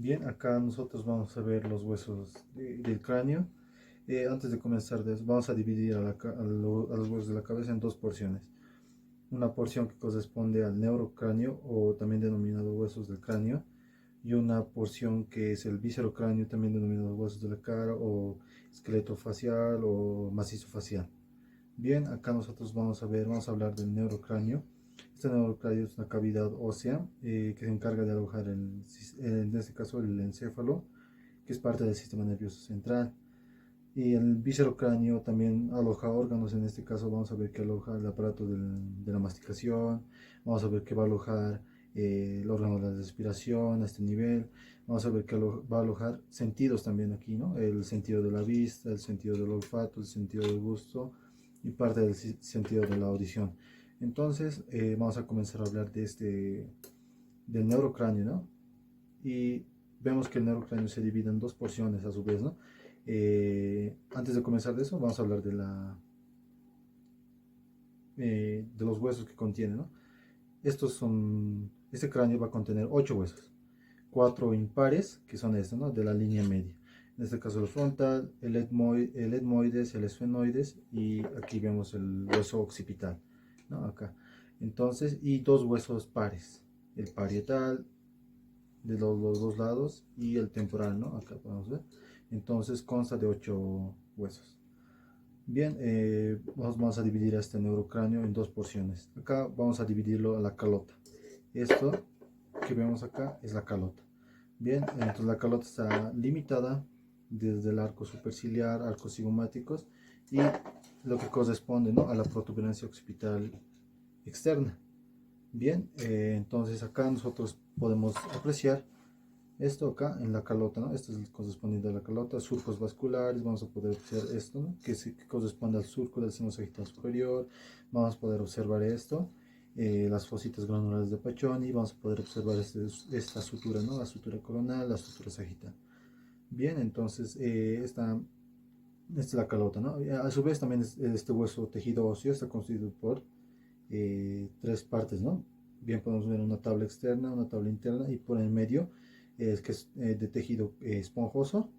Bien, acá nosotros vamos a ver los huesos del cráneo. Antes de comenzar vamos a dividir a los huesos de la cabeza en dos porciones. Una porción que corresponde al neurocráneo o también denominado huesos del cráneo, y una porción que es el viscerocráneo, también denominado huesos de la cara o esqueleto facial o macizo facial. Bien, acá nosotros vamos a hablar del neurocráneo. Este neurocráneo es una cavidad ósea que se encarga de alojar en este caso el encéfalo, que es parte del sistema nervioso central. Y el viscerocráneo también aloja órganos. En este caso vamos a ver que aloja el aparato de la masticación, vamos a ver que va a alojar el órgano de la respiración a este nivel, vamos a ver que va a alojar sentidos también aquí, ¿no? El sentido de la vista, el sentido del olfato, el sentido del gusto y parte del sentido de la audición. Entonces vamos a comenzar a hablar del neurocráneo, ¿no? Y vemos que el neurocráneo se divide en dos porciones a su vez, ¿no? Antes de comenzar de eso, vamos a hablar de los huesos que contiene, ¿no? Este cráneo va a contener 8 huesos, 4 impares, que son estos, ¿no? De la línea media. En este caso el frontal, el etmoides, el esfenoides, y aquí vemos el hueso occipital, ¿no? Acá. Entonces, y dos huesos pares, el parietal de los dos lados y el temporal, ¿no? Acá podemos ver. Entonces consta de 8 huesos. Bien, vamos a dividir este neurocráneo en dos porciones. Acá vamos a dividirlo a la calota. Esto que vemos acá es la calota. Bien, entonces la calota está limitada desde el arco superciliar, arcos cigomáticos y lo que corresponde, ¿no?, a la protuberancia occipital externa. Bien, entonces acá nosotros podemos apreciar esto acá en la calota, ¿no? Esto es el correspondiente a la calota, surcos vasculares, vamos a poder observar esto, ¿no? Que corresponde al surco del seno sagital superior. Vamos a poder observar esto, las fositas granulares de Paccioni, vamos a poder observar esta sutura, ¿no? La sutura coronal, la sutura sagital. Bien, entonces esta es la calota, ¿no? A su vez también este hueso tejido óseo está constituido por tres partes, ¿no? Bien, podemos ver una tabla externa, una tabla interna y por el medio que es de tejido esponjoso,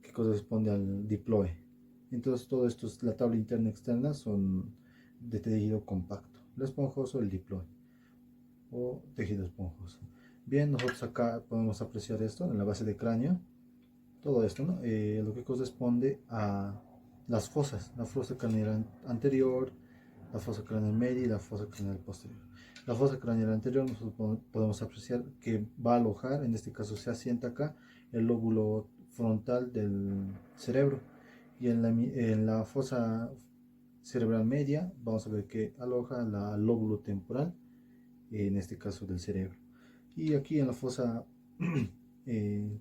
que corresponde al diploe. Entonces todo esto, la tabla interna y externa, son de tejido compacto. El esponjoso, el diploe o tejido esponjoso. Bien, nosotros acá podemos apreciar esto en la base de cráneo, todo esto, ¿no? Lo que corresponde a las fosas, la fosa craneal anterior, la fosa craneal media y la fosa craneal posterior. La fosa craneal anterior nosotros podemos apreciar que va a alojar, en este caso se asienta acá, el lóbulo frontal del cerebro, y en la fosa cerebral media vamos a ver que aloja el lóbulo temporal, en este caso del cerebro. Y aquí en la fosa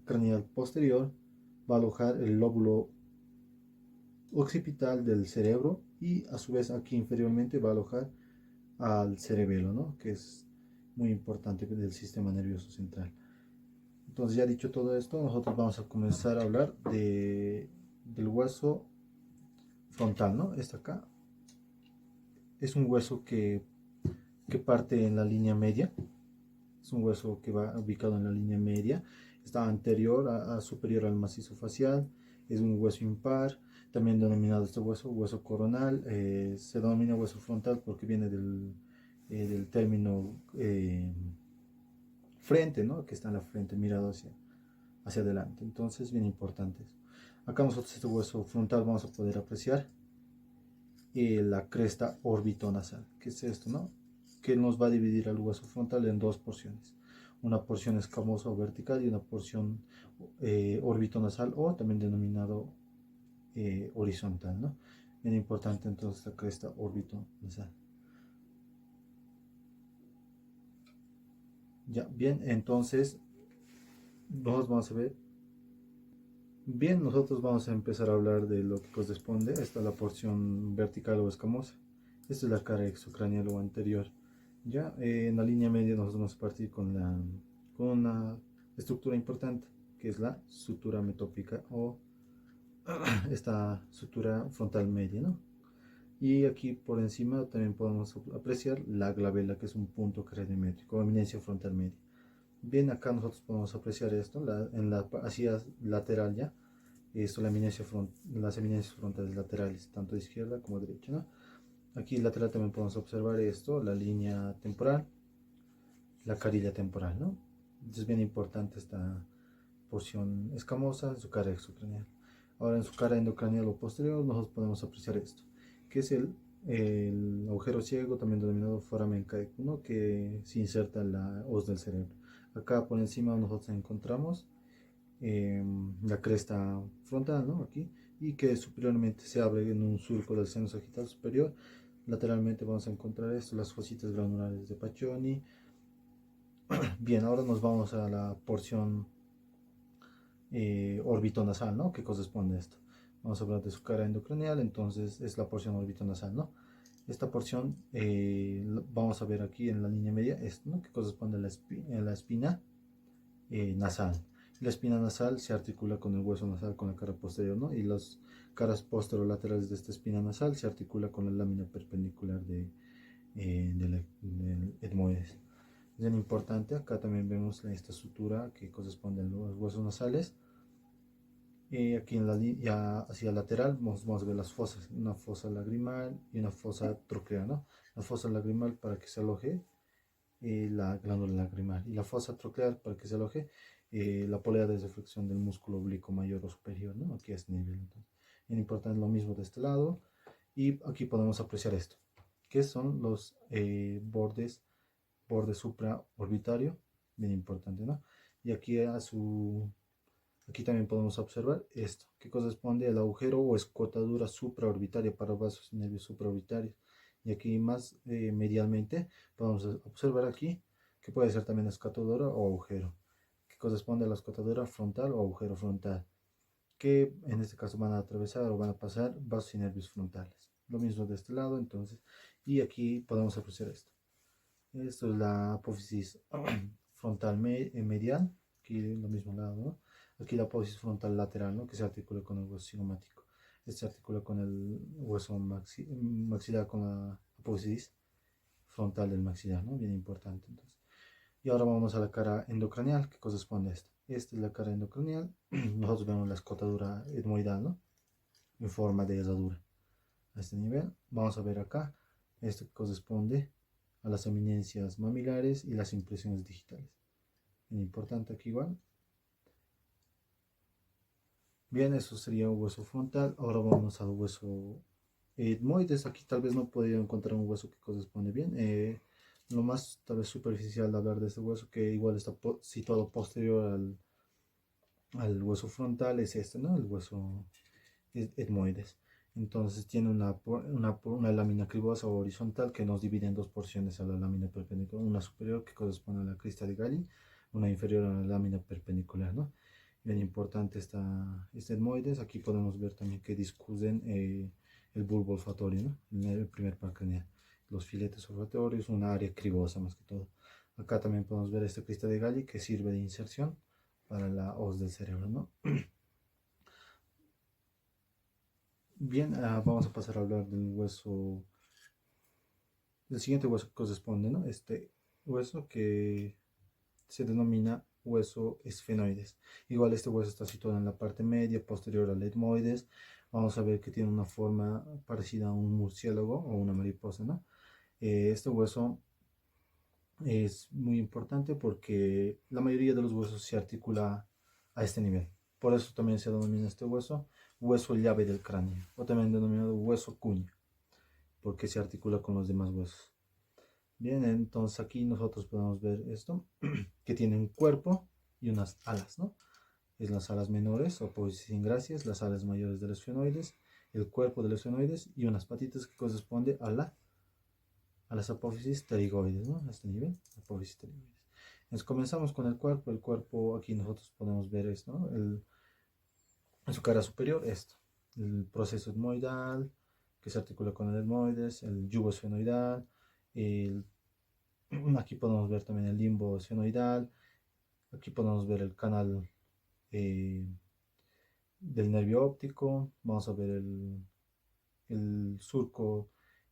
craneal posterior va a alojar el lóbulo occipital del cerebro, y a su vez aquí inferiormente va a alojar al cerebelo, ¿no?, que es muy importante del sistema nervioso central. Entonces, ya dicho todo esto, nosotros vamos a comenzar a hablar del hueso frontal, ¿no? Este acá es un hueso que parte en la línea media. Es un hueso que va ubicado en la línea media, está anterior a superior al macizo facial, es un hueso impar, también denominado este hueso coronal. Se denomina hueso frontal porque viene del término frente, ¿no?, que está en la frente, mirado hacia adelante. Entonces, bien importante eso. Acá nosotros este hueso frontal vamos a poder apreciar la cresta orbitonasal, que es esto, ¿no?, que nos va a dividir el hueso frontal en dos porciones. Una porción escamosa o vertical y una porción orbitonasal, o también denominado horizontal, ¿no? Bien importante entonces la cresta orbitonasal. Ya, bien, entonces vamos a ver. Bien, nosotros vamos a empezar a hablar de lo que corresponde. Esta es la porción vertical o escamosa. Esta es la cara exocranial o anterior. Ya, en la línea media nosotros vamos a partir con una estructura importante, que es la sutura metópica o esta sutura frontal media, ¿no? Y aquí por encima también podemos apreciar la glabela, que es un punto craniométrico o eminencia frontal media. Bien, acá nosotros podemos apreciar esto, en la hacia lateral ya, esto, las eminencias frontales laterales, tanto de izquierda como de derecha, ¿no? Aquí lateral también podemos observar esto, la línea temporal, la carilla temporal, ¿no? Es bien importante esta porción escamosa en su cara exocranial. Ahora en su cara endocranial o posterior nosotros podemos apreciar esto, que es el agujero ciego, también denominado foramen caecum, ¿no? Que se inserta en la hoz del cerebro. Acá por encima nosotros encontramos la cresta frontal, ¿no? Aquí, y que superiormente se abre en un surco del seno sagital superior. Lateralmente vamos a encontrar esto, las fositas granulares de Paccioni. Bien, ahora nos vamos a la porción orbitonasal, ¿no? ¿Qué corresponde a esto? Vamos a hablar de su cara endocranial, entonces es la porción orbitonasal, ¿no? Esta porción vamos a ver aquí en la línea media, esto, ¿no? Que corresponde a la espina nasal. La espina nasal se articula con el hueso nasal, con la cara posterior, ¿no? Y las caras posterolaterales de esta espina nasal se articula con la lámina perpendicular del etmoides. Es bien importante, acá también vemos esta sutura que corresponde a los huesos nasales. Aquí en la línea hacia lateral vamos a ver las fosas, una fosa lagrimal y una fosa troclear, ¿no? La fosa lagrimal para que se aloje la glándula lagrimal y la fosa troclear para que se aloje la polea de reflexión del músculo oblicuo mayor o superior, ¿no? Aquí a este nivel. Entonces, es importante lo mismo de este lado y aquí podemos apreciar esto, que son los borde supraorbitario, bien importante, ¿no? Y aquí también podemos observar esto, que corresponde al agujero o escotadura supraorbitaria para vasos y nervios supraorbitarios. Y aquí más medialmente podemos observar aquí que puede ser también escotadura o agujero, que corresponde a la escotadura frontal o agujero frontal, que en este caso van a atravesar o van a pasar vasos y nervios frontales. Lo mismo de este lado, entonces, y aquí podemos apreciar esto. Esto es la apófisis frontal medial, aquí lo mismo lado, ¿no? Aquí la apófisis frontal lateral, ¿no? Que se articula con el hueso cigomático. Este se articula con el hueso maxilar, con la apófisis frontal del maxilar, ¿no? Bien importante, entonces. Y ahora vamos a la cara endocranial, que corresponde a esta. Esta es la cara endocranial. Nosotros vemos la escotadura etmoidal, ¿no? En forma de herradura. A este nivel, vamos a ver acá, esto que corresponde a las eminencias mamilares y las impresiones digitales. Bien importante aquí igual. Bien, eso sería un hueso frontal. Ahora vamos al hueso etmoides. Aquí tal vez no podría encontrar un hueso que corresponde bien. Lo más tal vez superficial de hablar de este hueso, que igual está situado posterior al hueso frontal, es este, ¿no? El hueso etmoides. Entonces tiene una lámina cribosa horizontal que nos divide en dos porciones a la lámina perpendicular, una superior que corresponde a la crista de Galli, una inferior a la lámina perpendicular, ¿no? Bien importante este etmoides. Aquí podemos ver también que discuten el bulbo olfatorio, ¿no? En el primer par craneal. Los filetes olfatorios, una área cribosa más que todo. Acá también podemos ver esta crista de Galli que sirve de inserción para la hoz del cerebro, ¿no? Bien, vamos a pasar a hablar del hueso, del siguiente hueso que corresponde, ¿no? Este hueso que se denomina hueso esfenoides. Igual este hueso está situado en la parte media, posterior al etmoides. Vamos a ver que tiene una forma parecida a un murciélago o una mariposa, ¿no? Este hueso es muy importante porque la mayoría de los huesos se articula a este nivel. Por eso también se denomina este hueso llave del cráneo, o también denominado hueso cuña, porque se articula con los demás huesos. Bien, entonces aquí nosotros podemos ver esto, que tiene un cuerpo y unas alas, ¿no? Es las alas menores o gracias, las alas mayores de los esfenoides, el cuerpo de los esfenoides y unas patitas que corresponde a las apófisis pterigoides, ¿no? A este nivel, apófisis pterigoides. Entonces comenzamos con el cuerpo aquí nosotros podemos ver esto, ¿no? En su cara superior esto, el proceso etmoidal que se articula con el etmoides, el yugo esfenoidal, aquí podemos ver también el limbo esfenoidal, aquí podemos ver el canal eh, del nervio óptico, vamos a ver el surco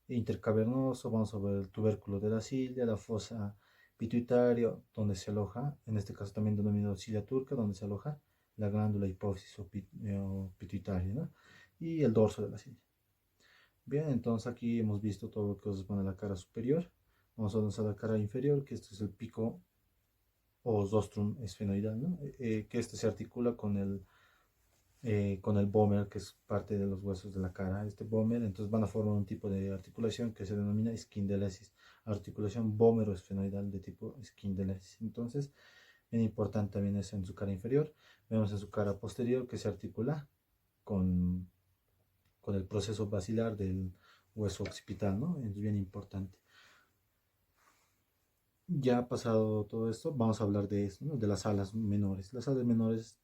intercavernoso, vamos a ver el tubérculo de la cilia, la fosa pituitario, donde se aloja, en este caso también denominado cilia turca, donde se aloja la glándula hipófisis o pituitaria, ¿no? Y el dorso de la cilia. Bien, entonces aquí hemos visto todo lo que corresponde a la cara superior. Vamos a avanzar a la cara inferior, que este es el pico o rostrum esfenoidal, ¿no? Que este se articula con el vómer, que es parte de los huesos de la cara. Este vómer, entonces van a formar un tipo de articulación que se denomina esquindelesis, articulación vómero-esfenoidal de tipo esquindelesis. Entonces, bien importante también es en su cara inferior. Vemos en su cara posterior que se articula con, con el proceso basilar del hueso occipital, ¿no? Es bien importante. Ya pasado todo esto, vamos a hablar de esto, ¿no? De las alas menores. Las alas menores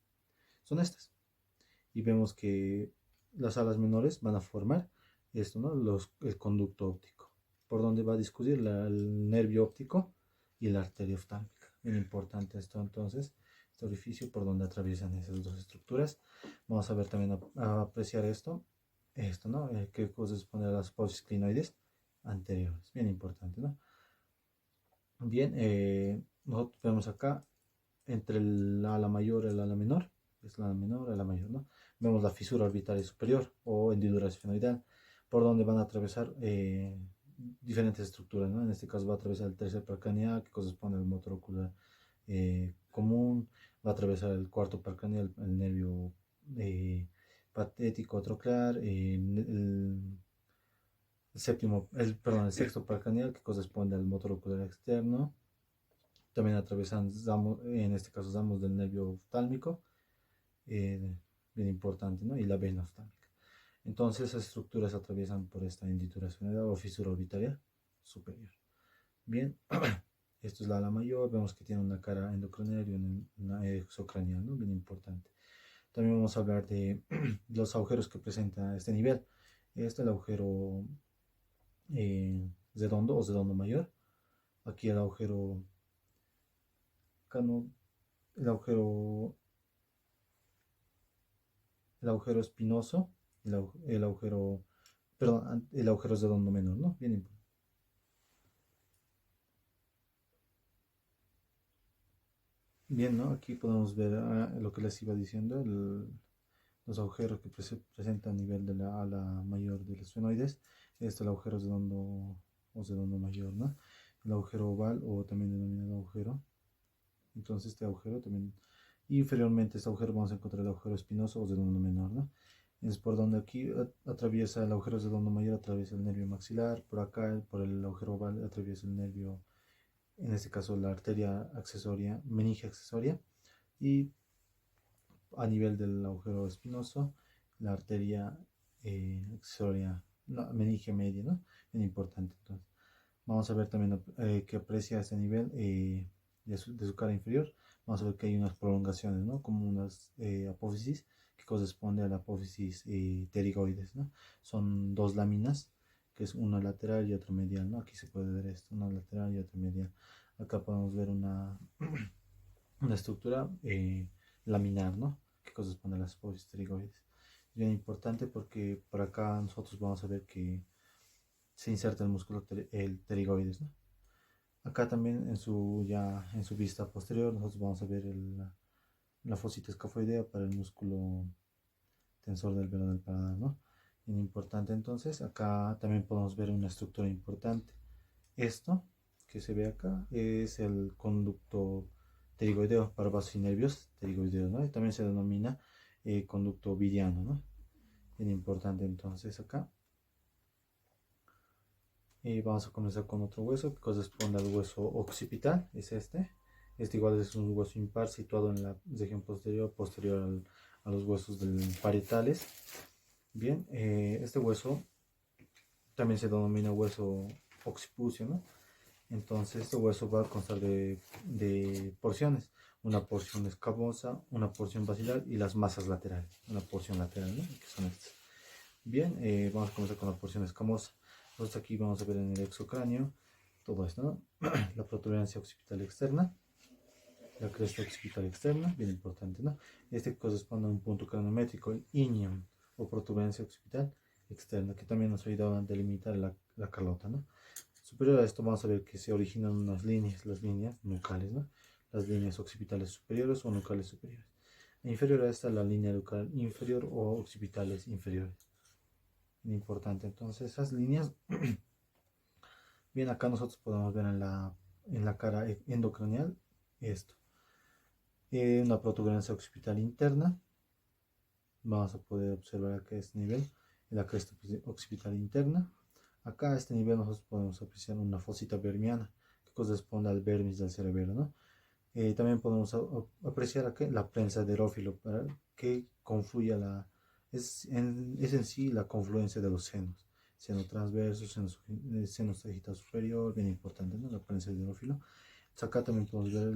son estas. Y vemos que las alas menores van a formar esto, ¿no? El conducto óptico, por donde va a discurrir el nervio óptico y la arteria oftálmica. Bien importante esto, entonces, este orificio por donde atraviesan esas dos estructuras. Vamos a ver también a apreciar esto, ¿no? Que corresponde a las apófisis clinoides anteriores. Bien importante, ¿no? Bien, nosotros vemos acá entre el ala mayor y el ala menor, es la menor y la mayor, ¿no? Vemos la fisura orbitaria superior o hendidura esfenoidal, por donde van a atravesar diferentes estructuras, ¿no? En este caso va a atravesar el tercer parcraneal, que corresponde al motor ocular común, va a atravesar el cuarto parcraneal, el nervio patético troclear, el sexto parcraneal, que corresponde al motor ocular externo. También atraviesan, en este caso, damos del nervio oftálmico, bien importante, ¿no? Y la vena oftálmica. Entonces, esas estructuras atraviesan por esta hendidura esfenoidal o fisura orbitaria superior. Bien, esto es la ala mayor, vemos que tiene una cara endocranial y una exocranial, ¿no? Bien importante. También vamos a hablar de los agujeros que presenta este nivel. Este es el agujero redondo o redondo mayor. Aquí el agujero cano, el agujero espinoso, el agujero, perdón, el agujero redondo menor, ¿no? Bien importante. Bien, ¿no? Aquí podemos ver lo que les iba diciendo, los agujeros que presentan a nivel de la ala mayor de los esfenoides. Este es el agujero redondo o redondo mayor, ¿no? El agujero oval o también denominado agujero. Entonces este agujero también, inferiormente a este agujero vamos a encontrar el agujero espinoso o redondo menor, ¿no? Es por donde aquí atraviesa el agujero redondo mayor, atraviesa el nervio maxilar, por acá, por el agujero oval, atraviesa el nervio, en este caso la arteria accesoria, meninge accesoria, y a nivel del agujero espinoso, la arteria accesoria, no, meninge media, ¿no? Bien importante, entonces. Vamos a ver también que aprecia este nivel de su cara inferior. Vamos a ver que hay unas prolongaciones, ¿no? Como unas apófisis que corresponde a la apófisis pterigoides, ¿no? Son dos láminas, que es una lateral y otra medial, ¿no? Aquí se puede ver esto, una lateral y otra medial. Acá podemos ver una estructura laminar, ¿no? Que corresponde a las apófisis pterigoides. Es bien importante porque por acá nosotros vamos a ver que se inserta el músculo el pterigoides, ¿no? Acá también en su vista posterior nosotros vamos a ver la fosita escafoidea para el músculo tensor del velo del paladar, ¿no? Bien importante, entonces acá también podemos ver una estructura importante. Esto que se ve acá es el conducto pterigoideo para vasos y nervios pterigoideos, ¿no? Y también se denomina conducto ovidiano, ¿no? Bien importante, entonces acá. Y vamos a comenzar con otro hueso que corresponde al hueso occipital, es este. Este igual es un hueso impar situado en la región posterior a los huesos parietales. Bien, este hueso también se denomina hueso occipucio, ¿no? Entonces este hueso va a constar de porciones. Una porción escamosa, una porción basilar y las masas laterales. Una porción lateral, ¿no? Que son estas. Bien, vamos a comenzar con la porción escamosa. Entonces aquí vamos a ver en el exocráneo todo esto, ¿no? La protuberancia occipital externa, la cresta occipital externa, bien importante, ¿no? Este corresponde a un punto cranométrico, el inium o protuberancia occipital externa, que también nos ayuda a delimitar la calota, ¿no? Superior a esto vamos a ver que se originan unas líneas, las líneas nucales, ¿no? Las líneas occipitales superiores o nucales superiores. E inferior a esta la línea nucal inferior o occipitales inferiores. Importante, entonces esas líneas, bien, acá nosotros podemos ver en la cara endocranial esto. Una protuberancia occipital interna. Vamos a poder observar acá este nivel, en la cresta occipital interna. Acá a este nivel nosotros podemos apreciar una fosita vermiana que corresponde al vermis del cerebelo, ¿no? También podemos apreciar aquí la prensa de erófilo para que confluya es en sí la confluencia de los senos, seno transverso, seno sagital superior, bien importante, ¿no? La prensa de erófilo. Acá también podemos ver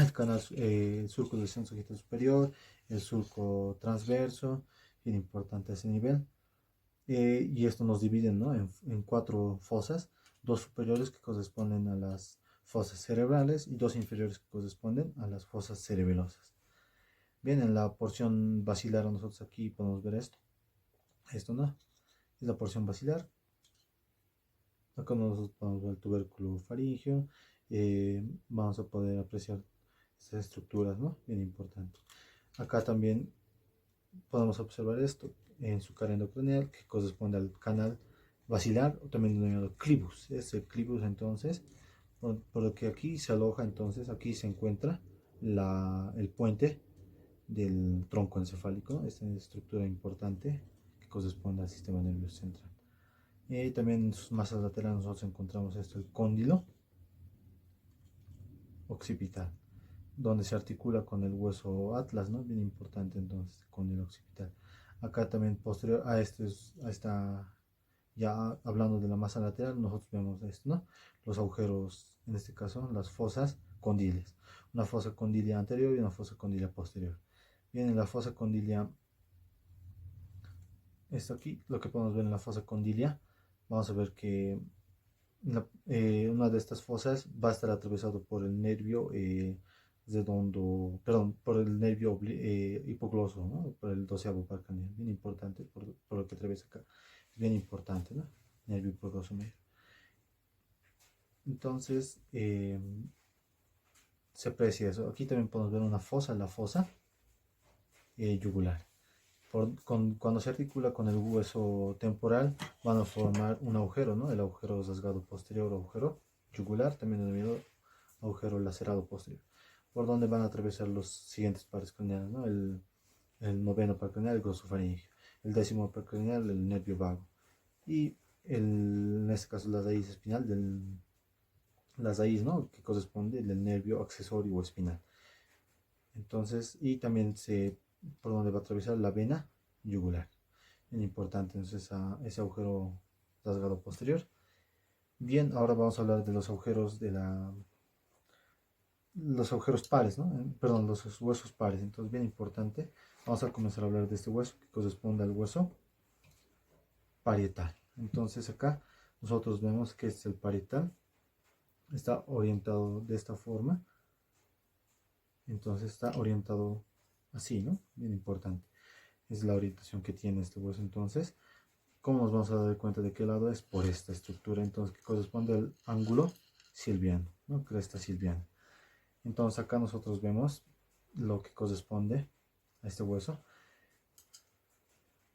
el canal, el surco del seno sagital superior, el surco transverso, bien importante a ese nivel. Y esto nos divide, ¿no? en 4 fosas, 2 superiores que corresponden a las fosas cerebrales y 2 inferiores que corresponden a las fosas cerebelosas. Bien, en la porción basilar nosotros aquí podemos ver esto no, es la porción basilar. Acá nosotros podemos ver el tubérculo faríngeo, vamos a poder apreciar estas estructuras, ¿no? Bien importante. Acá también podemos observar esto en su cara endocranial que corresponde al canal basilar o también denominado clivus. Es el clivus entonces, por lo que aquí se aloja, entonces aquí se encuentra el puente del tronco encefálico, esta estructura importante que corresponde al sistema nervioso central. Y también en sus masas laterales nosotros encontramos esto, el cóndilo occipital, donde se articula con el hueso atlas, ¿no? Bien importante entonces, con el occipital. Acá también posterior a esto, ya hablando de la masa lateral, nosotros vemos esto, ¿no? Los agujeros, en este caso, las fosas condiles. Una fosa condilia anterior y una fosa condilia posterior. Bien, en la fosa condilia, esto aquí, lo que podemos ver en la fosa condilia, vamos a ver que una de estas fosas va a estar atravesado por el nervio redondo, perdón, por el nervio hipogloso, ¿no? Por el doceavo par craneal, bien importante, por lo que atraviesa acá, es bien importante, ¿no? Nervio hipogloso medio. Entonces, se aprecia eso. Aquí también podemos ver una fosa, la fosa yugular. Cuando se articula con el hueso temporal, van a formar un agujero, ¿no? El agujero rasgado posterior, agujero yugular, también denominado agujero lacerado posterior, por donde van a atravesar los siguientes pares craneales, ¿no? El noveno par craneal, el glosofaringeo, el décimo par craneal, el nervio vago, y en este caso la raíz espinal, la raíz, ¿no? Que corresponde del nervio accesorio o espinal. Entonces, y también por donde va a atravesar la vena yugular. Bien importante, entonces ese agujero rasgado posterior. Bien, ahora vamos a hablar de los agujeros los agujeros pares, ¿no? Perdón, los huesos pares. Entonces, bien importante. Vamos a comenzar a hablar de este hueso que corresponde al hueso parietal. Entonces, acá nosotros vemos que este es el parietal. Está orientado de esta forma. Entonces, está orientado así, ¿no? Bien importante. Es la orientación que tiene este hueso. Entonces, ¿cómo nos vamos a dar cuenta de qué lado es? Por esta estructura, entonces, que corresponde al ángulo silviano, ¿no? Cresta silviana. Entonces, acá nosotros vemos lo que corresponde a este hueso.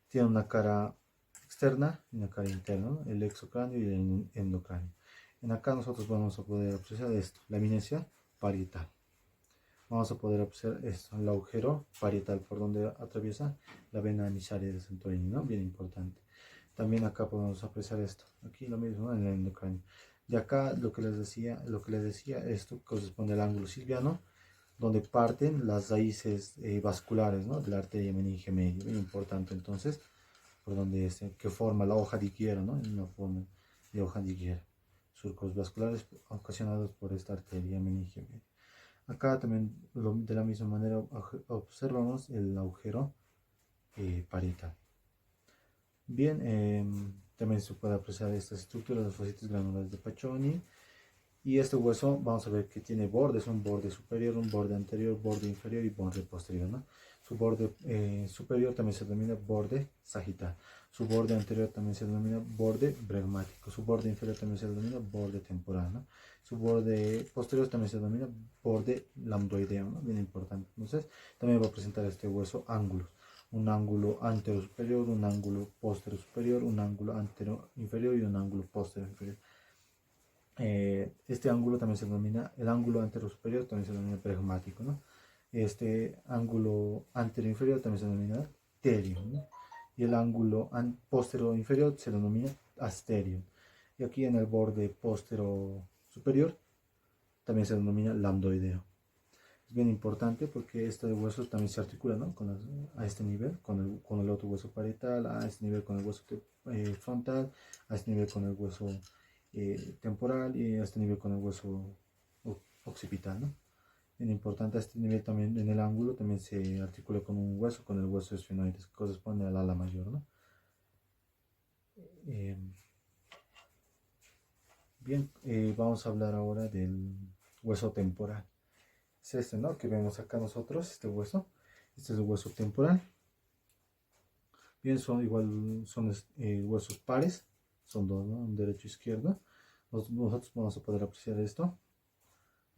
Tiene una cara externa y una cara interna, ¿no? El exocráneo y el endocráneo. En acá nosotros vamos a poder apreciar esto, la eminencia parietal. Vamos a poder apreciar esto, el agujero parietal por donde atraviesa la vena emisaria de Santorini, ¿no? Bien importante. También acá podemos apreciar esto, aquí lo mismo, ¿no? En el endocráneo. De acá lo que les decía, esto corresponde al ángulo silviano, donde parten las raíces vasculares, ¿no? De la arteria meningia media, bien importante entonces, por donde que forma la hoja de higuera, ¿no? En una forma de hoja de higuera, surcos vasculares ocasionados por esta arteria meningia media. Acá también de la misma manera observamos el agujero parietal. Bien, también se puede apreciar estas estructuras, los fositos granulares de Paccioni. Y este hueso vamos a ver que tiene bordes, un borde superior, un borde anterior, borde inferior y borde posterior, ¿no? Su borde superior también se denomina borde sagital. Su borde anterior también se denomina borde bregmático. Su borde inferior también se denomina borde temporal, ¿no? Su borde posterior también se denomina borde lambdoideo, ¿no? Bien importante. Entonces, también va a presentar este hueso ángulos. Un ángulo antero superior, un ángulo posterior superior, un ángulo antero inferior y un ángulo posterior inferior. Este ángulo también se denomina, el ángulo antero superior también se denomina bregmático, ¿no? Este ángulo anterior inferior también se denomina terion, ¿no? Y el ángulo posterior inferior se denomina asterion. Y aquí en el borde posterior superior también se denomina lambdoideo. Es bien importante porque este hueso también se articula, ¿no? A este nivel con el otro hueso parietal, a este nivel con el hueso frontal, a este nivel con el hueso temporal y a este nivel con el hueso occipital, ¿no? Bien importante, a este nivel también en el ángulo también se articula con un hueso, con el hueso esfenoides, que corresponde al ala mayor, ¿no? Eh, Bien, vamos a hablar ahora del hueso temporal. Es este, ¿no? Que vemos acá nosotros, este hueso. Este es el hueso temporal. Bien, son huesos pares, son dos, ¿no? Un derecho e izquierdo. Nosotros vamos a poder apreciar esto,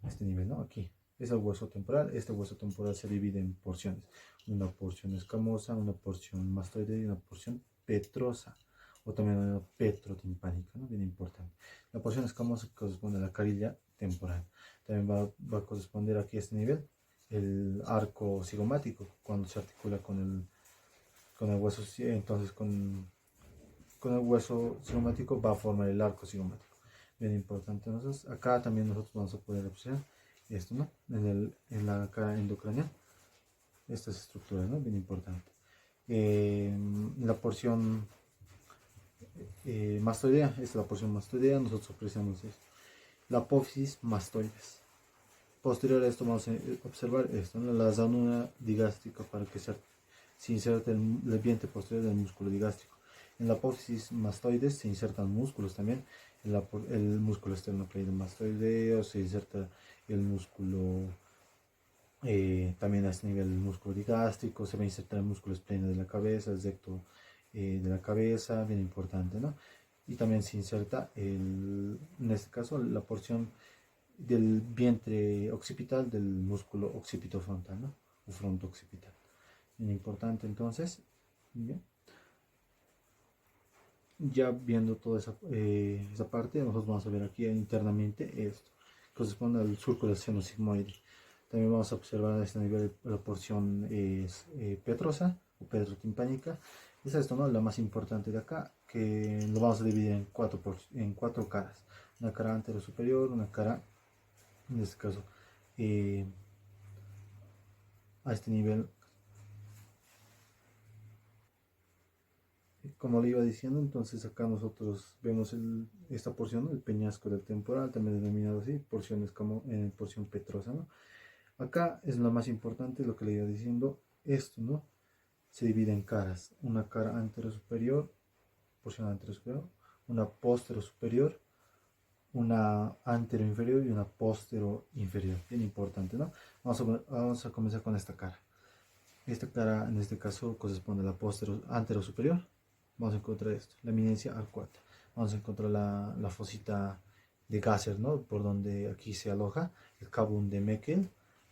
a este nivel, ¿no? Aquí. Es el hueso temporal. Este hueso temporal se divide en porciones. Una porción escamosa, una porción mastoidea y una porción petrosa, o también una petrotimpánica, ¿no? Bien importante. La porción escamosa corresponde a la carilla temporal. También va a corresponder aquí a este nivel el arco cigomático, cuando se articula con el hueso, entonces con el hueso cigomático va a formar el arco cigomático. Bien importante. Entonces, acá también nosotros vamos a poder apreciar esto, ¿no? En la cara endocraneal, estas estructuras, ¿no? Bien importante. La porción mastoidea, esta es la porción mastoidea, nosotros apreciamos esto. La apófisis mastoides. Posterior a esto vamos a observar esto, ¿no? La zanuna digástrica para que se inserte el vientre posterior del músculo digástrico. En la apófisis mastoides se insertan músculos también, el músculo esternocleidomastoideo, se inserta el músculo también a este nivel el músculo digástrico, se va a insertar el músculo espleno de la cabeza, el recto de la cabeza, bien importante, ¿no? Y también se inserta, en este caso, la porción del vientre occipital del músculo occipitofrontal, ¿no? O fronto occipital. Bien importante, entonces, bien. Ya viendo toda esa parte, nosotros vamos a ver aquí internamente esto, corresponde al surco del seno sigmoide. También vamos a observar a este nivel la porción petrosa o petrotimpánica. Es esto, ¿no? La más importante de acá, que lo vamos a dividir en cuatro caras. Una cara antero superior, una cara, en este caso, a este nivel, como le iba diciendo. Entonces acá nosotros vemos esta porción, ¿no? El peñasco del temporal, también denominado así, porciones como porción petrosa, ¿no? Acá es lo más importante, lo que le iba diciendo, esto, ¿no? Se divide en caras, una cara antero superior, porción antero superior, una postero superior, una antero inferior y una postero inferior, bien importante, ¿no? Vamos a comenzar con esta cara. Esta cara en este caso corresponde a la antero superior. Vamos a encontrar esto, la eminencia arcuata. Vamos a encontrar la fosita de Gasser, ¿no? Por donde aquí se aloja el cabum de Meckel,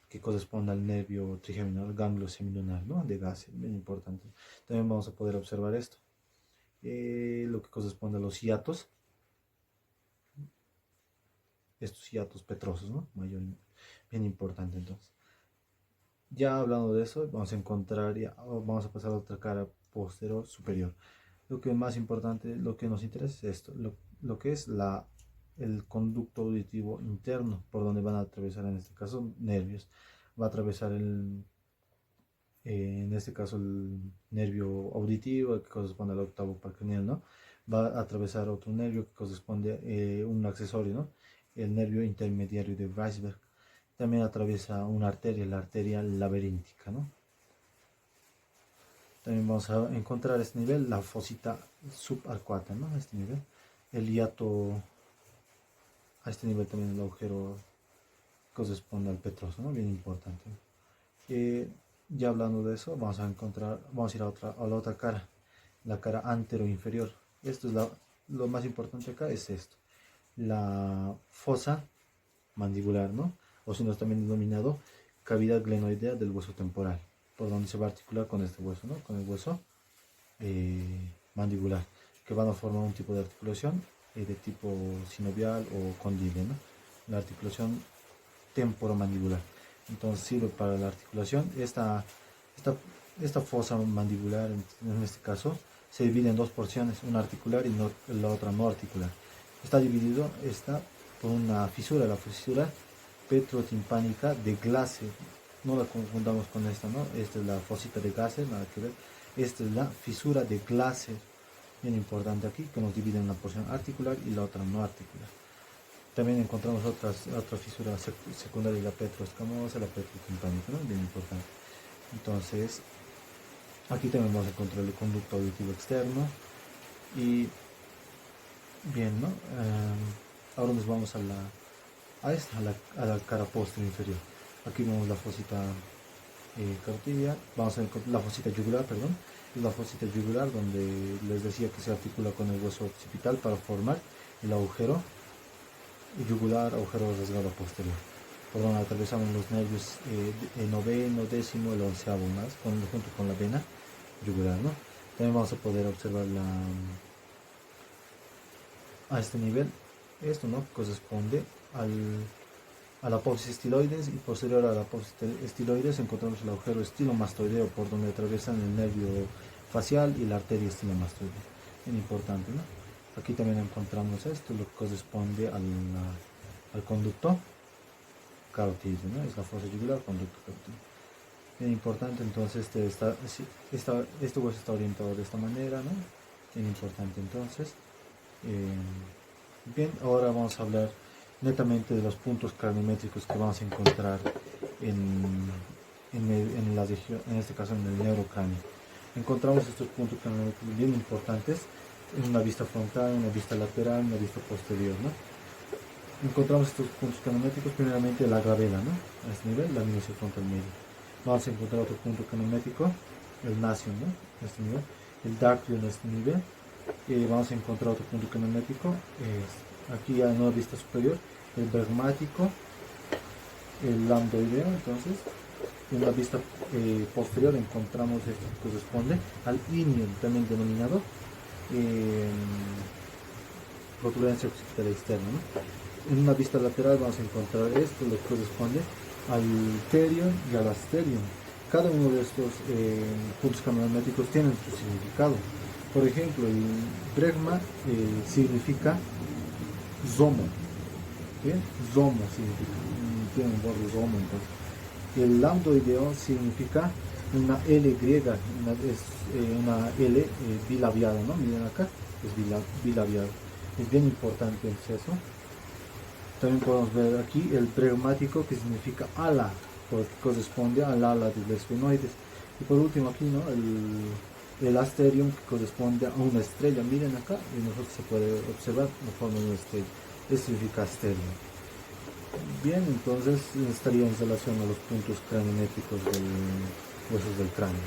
que corresponde al nervio trigeminal, ganglio semilunar, ¿no? De Gasser, bien importante. También vamos a poder observar esto, lo que corresponde a los hiatos, estos hiatos petrosos, ¿no? Mayormente, bien importante entonces. Ya hablando de eso, vamos a encontrar, vamos a pasar a otra cara posterior superior. Lo que es más importante, lo que nos interesa es esto, lo que es el conducto auditivo interno, por donde van a atravesar en este caso nervios. Va a atravesar en este caso el nervio auditivo que corresponde al octavo parcranial, ¿no? Va a atravesar otro nervio que corresponde a un accesorio, ¿no? El nervio intermediario de Weisberg. También atraviesa una arteria, la arteria laberíntica, ¿no? También vamos a encontrar a este nivel la fosita subarcuata, ¿no? A este nivel. El hiato, a este nivel también el agujero corresponde al petroso, ¿no? Bien importante. Ya hablando de eso, vamos a ir a la otra cara, la cara antero-inferior. Esto es lo más importante acá, es esto, la fosa mandibular, ¿no? O si no, es también denominado cavidad glenoidea del hueso temporal, por donde se va a articular con este hueso, ¿no? Con el hueso mandibular, que van a formar un tipo de articulación de tipo sinovial o condyle, ¿no? La articulación temporomandibular. Entonces sirve para la articulación. Esta fosa mandibular, en este caso, se divide en dos porciones, una articular y la otra no articular. Está dividido por una fisura, la fisura petrotimpánica de Glaser. No la confundamos con esta, ¿no? Esta es la fosita de Glaser, nada que ver. Esta es la fisura de Glaser, bien importante aquí, que nos divide en una porción articular y la otra no articular. También encontramos otra fisura secundaria, la petroescamosa, la petrotimpánica, ¿no? Bien importante. Entonces, aquí también vamos a encontrar el conducto auditivo externo. Y bien, ¿no? Ahora nos vamos a la cara posterior inferior. Aquí vemos la fosita carotidia, vamos a ver la fosita yugular, perdón, es la fosita yugular donde les decía que se articula con el hueso occipital para formar el agujero yugular, agujero rasgado posterior, por donde atravesamos los nervios el noveno, décimo, el onceavo más, junto con la vena yugular, ¿no? También vamos a poder observar a este nivel, esto, ¿no? Corresponde a la apófisis estiloides, y posterior a la apófisis estiloides encontramos el agujero estilomastoideo, por donde atraviesan el nervio facial y la arteria estilomastoidea. Bien importante, ¿no? Aquí también encontramos esto, lo que corresponde al conducto carotídeo, ¿no? Es la fosa yugular, conducto carotídeo. Bien importante, entonces este hueso está orientado de esta manera, ¿no? Bien importante, entonces. Bien, ahora vamos a hablar netamente de los puntos craniométricos que vamos a encontrar en este caso en el neurocráneo. Encontramos estos puntos craniométricos bien importantes en una vista frontal, en una vista lateral, en una vista posterior, ¿no? Encontramos estos puntos craniométricos primeramente la gravela, ¿no? A este nivel, la minucia frontal media. Vamos a encontrar otro punto craniométrico, el nasion, ¿no? A este nivel, el dactylio en este nivel. Vamos a encontrar otro punto craniométrico, aquí ya en una vista superior, el bregmático, el lambdoideo. Entonces, en la vista posterior encontramos esto que corresponde al inion, también denominado protuberancia occipital externa, ¿no? En una vista lateral vamos a encontrar esto, lo que corresponde al terion y al asterion. Cada uno de estos puntos craniométricos tienen su significado. Por ejemplo, el bregma significa zomo, ¿bien? Zomo significa, tiene un borde zomo. Entonces, el lambdoideo significa una L griega, una L bilabiada, ¿no? Miren acá, es bilabiado. Es bien importante eso. También podemos ver aquí el bregmático, que significa ala, porque corresponde al ala del esfenoides. Y por último aquí, ¿no? El asterium, que corresponde a una estrella. Miren acá, y nosotros se puede observar la forma de una estrella. Esto significa asterium. Bien, entonces estaría en relación a los puntos craniométricos del huesos del cráneo.